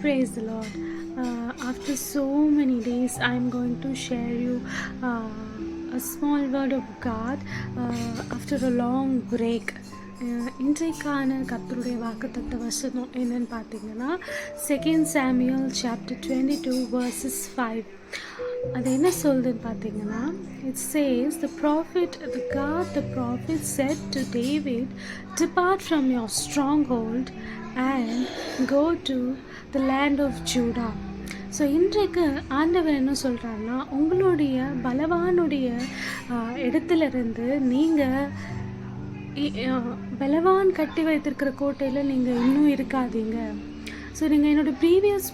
Praise the Lord. After so many days, I'm going to share you a small word of God after a long break. இன்றைக்கான கர்த்தருடைய வாக்குத்தத்த வசனம் என்னன்னு பார்த்தீங்கன்னா 2 Samuel chapter 22 verses 5. அது என்ன சொல்லுதுன்னு பார்த்தீங்கன்னா, it says the prophet said to David, depart from your stronghold and go to the land of Judah. So இன்றைக்கு ஆண்டவர் என்ன சொல்கிறாருன்னா, உங்களுடைய பலவானுடைய இடத்துலேருந்து நீங்கள் பலவான் கட்டி வைத்திருக்கிற கோட்டையில் நீங்கள் இன்னும் இருக்காதீங்க. ஸோ நீங்கள் என்னோடய ப்ரீவியஸ்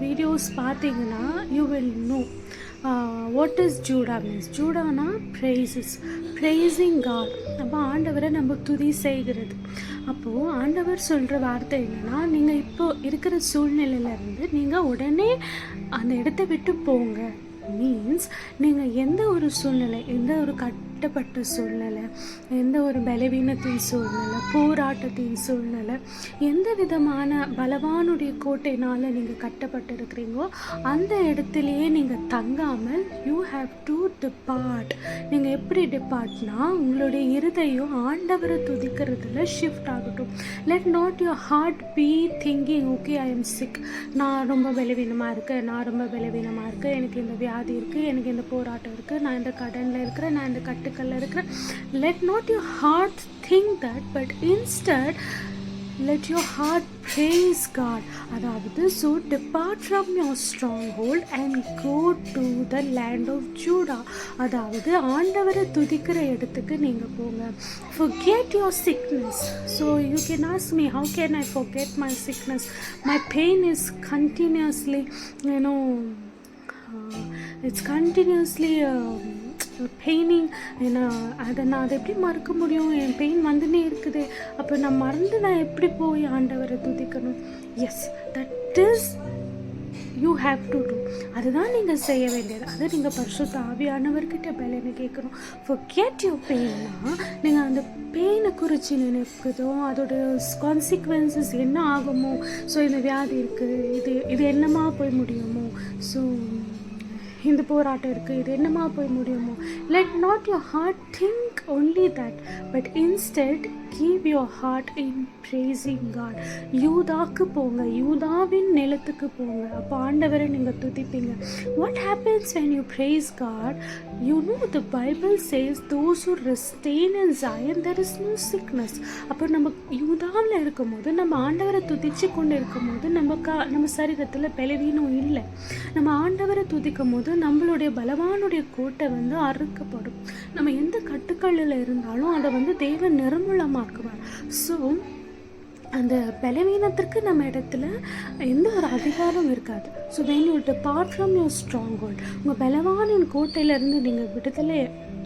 வீடியோஸ் பார்த்தீங்கன்னா you will know what is Judah means. ஜூடானா ப்ரைசிங் காட். அப்போ ஆண்டவரை நம்ம துதி செய்கிறது. அப்போது ஆண்டவர் சொல்கிற வார்த்தை என்னென்னா, நீங்கள் இப்போது இருக்கிற சூழ்நிலையிலேருந்து நீங்கள் உடனே அந்த இடத்த விட்டு போங்க. மீன்ஸ் நீங்கள் எந்த ஒரு சூழ்நிலை, எந்த ஒரு கட்டப்பட்ட சூழ்நிலை, எந்த ஒரு பலவீனத்தின் சூழ்நிலை, போராட்டத்தின் சூழ்நிலை, எந்த விதமான பலவானுடைய கோட்டையினால் நீங்கள் கட்டப்பட்டு இருக்கிறீங்களோ அந்த இடத்துலையே நீங்கள் தங்காமல் யூ ஹாவ் டு டிபார்ட். நீங்கள் எப்படி டிபார்ட்னா, உங்களுடைய இருதயம் ஆண்டவரை துதிக்கிறதுல ஷிஃப்ட் ஆகட்டும். Let not your heart be thinking okay I am sick, நான் ரொம்ப பலவீனமாக இருக்கேன், எனக்கு இந்த வியாதி இருக்குது, எனக்கு இந்த போராட்டம் இருக்குது, நான் இந்த கடனில் இருக்கிறேன், நான் இந்த கட்டுக்கல்ல இருக்கிறேன். let not your heart think that, but instead let your heart praise God. அதாவது so depart from your stronghold and go to the land of Judah. அதாவது ஆண்டவரை துதிக்கிற இடத்துக்கு நீங்கள் போங்க. forget your sickness. So you can ask me, how can I forget my sickness? My pain is continuously, it's continuously paining. அதை எப்படி மறக்க முடியும்? என் பெயின் வந்துன்னே இருக்குது. அப்போ நான் எப்படி போய் ஆண்டவரை துதிக்கணும்? Yes, that is you have to do. அதுதான் நீங்கள் செய்ய வேண்டியது. அதை நீங்கள் பரிசுத்த ஆவியானவர்கிட்ட பலனை கேட்கணும். forget your பெயின்னா, நீங்கள் அந்த பெயினை குறித்து நினைப்பதும் அதோட கான்சிக்வன்சஸ் என்ன ஆகுமோ, ஸோ இந்த வியாதி இருக்குது, இது என்னமா போய் முடியுமோ, ஸோ இந்த போராட்டம் இருக்குது, இது என்னமா போய் முடியுமோ. let not your heart think only that, but instead keep your heart in praising God. யூதாக்கு போங்க, யூதாவின் நிலத்துக்கு போங்க. அப்போ ஆண்டவரை நீங்கள் துதிப்பீங்க. what happens when you praise God? the Bible says those who retain in Zion there is no sickness. அப்போ நம்ம யூதாவில் இருக்கும்போது, நம்ம ஆண்டவரை துதிச்சு கொண்டு இருக்கும்போது நம்ம சரீரத்தில் பலவீனம் இல்லை. நம்ம ஆண்டவரை துதிக்கும் போது நம்மளுடைய பலவானுடைய கோட்டை அறுக்கப்படும். நம்ம எந்த கட்டுக்களில் இருந்தாலும் அதை தேவன் நிர்மூலமாக்குவார். ஸோ அந்த பலவீனத்திற்கு நம்ம இடத்துல எந்த ஒரு அதிகாரம் இருக்காது. So when you depart from your stronghold, உங்கள் பலவானின் கோட்டையிலேருந்து நீங்கள் விடுதலை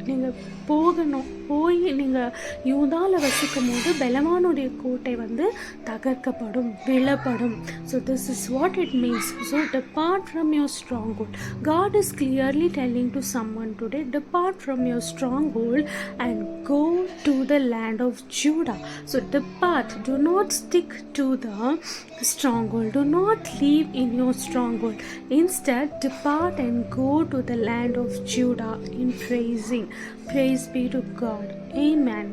நீங்கள் போகணும். போய் நீங்கள் யூதாவில் வசிக்கும் போது பலவானுடைய கோட்டை தகர்க்கப்படும், விழப்படும். So this is what it means. So depart from your stronghold. God is clearly telling to someone today, depart from your stronghold and go to the land of Judah. So depart. Do not stick to the stronghold. Do not live in your stronghold. Instead, depart and go to the land of Judah in praising. Praise be to God. Amen.